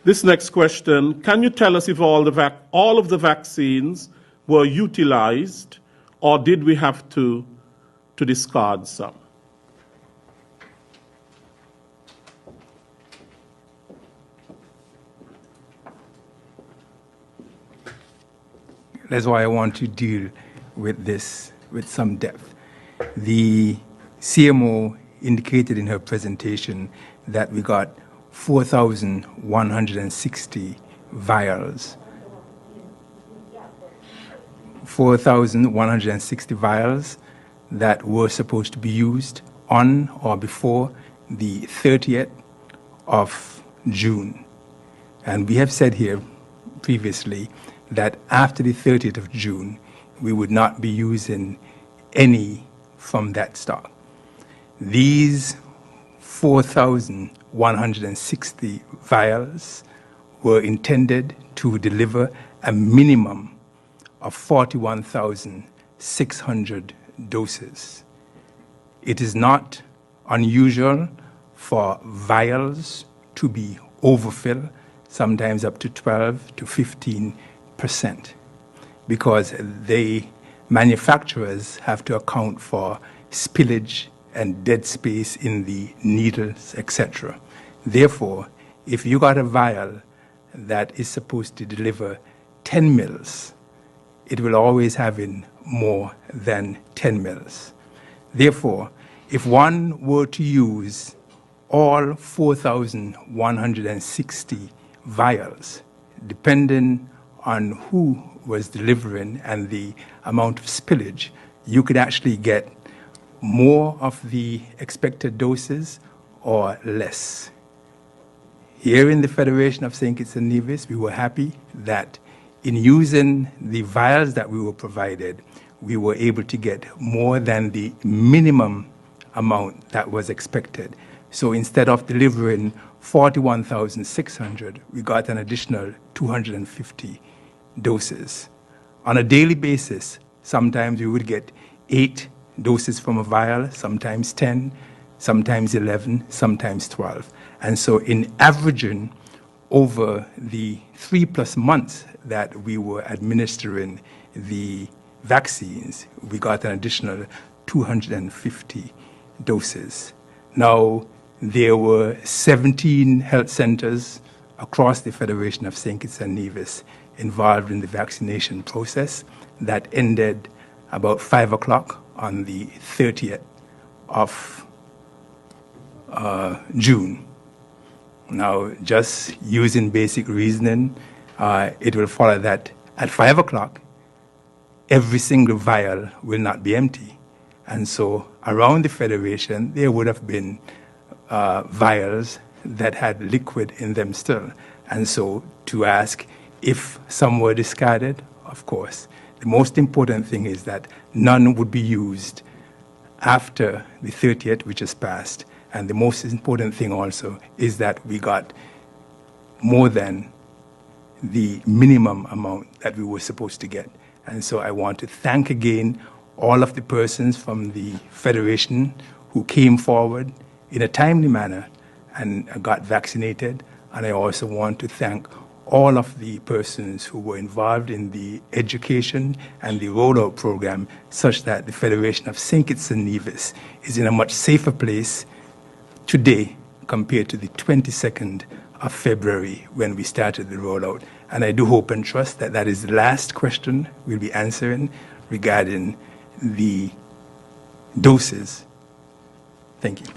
This next question, can you tell us if all of the vaccines were utilized, or did we have to discard some? That's why I want to deal with this with some depth. The CMO indicated in her presentation that we got 4,160 vials. 4,160 vials that were supposed to be used on or before the 30th of June. And we have said here previously that after the 30th of June, we would not be using any from that stock. These 4,160 vials were intended to deliver a minimum of 41,600 doses. It is not unusual for vials to be overfilled, sometimes up to 12 to 15%, because the manufacturers have to account for spillage and dead space in the needles, etc. Therefore, if you got a vial that is supposed to deliver 10 mils, it will always have in more than 10 mils. Therefore, if one were to use all 4,160 vials, depending on who was delivering and the amount of spillage, you could actually get more of the expected doses or less. Here in the Federation of St. Kitts and Nevis, we were happy that in using the vials that we were provided, we were able to get more than the minimum amount that was expected. So instead of delivering 41,600, we got an additional 250 doses. On a daily basis, sometimes we would get 8 doses from a vial, sometimes 10, sometimes 11, sometimes 12. And so in averaging over the 3+ months that we were administering the vaccines, we got an additional 250 doses. Now, there were 17 health centers across the Federation of St. Kitts and Nevis involved in the vaccination process that ended about 5 o'clock on the 30th of June. Now, just using basic reasoning, it will follow that at 5 o'clock, every single vial will not be empty. And so around the Federation, there would have been vials that had liquid in them still. And so to ask if some were discarded, of course. The most important thing is that none would be used after the 30th, which has passed. And the most important thing also is that we got more than the minimum amount that we were supposed to get. And so I want to thank again all of the persons from the Federation who came forward in a timely manner and got vaccinated. And I also want to thank all of the persons who were involved in the education and the rollout program, such that the Federation of St. Kitts and Nevis is in a much safer place today compared to the 22nd of February when we started the rollout. And I do hope and trust that that is the last question we'll be answering regarding the doses. Thank you.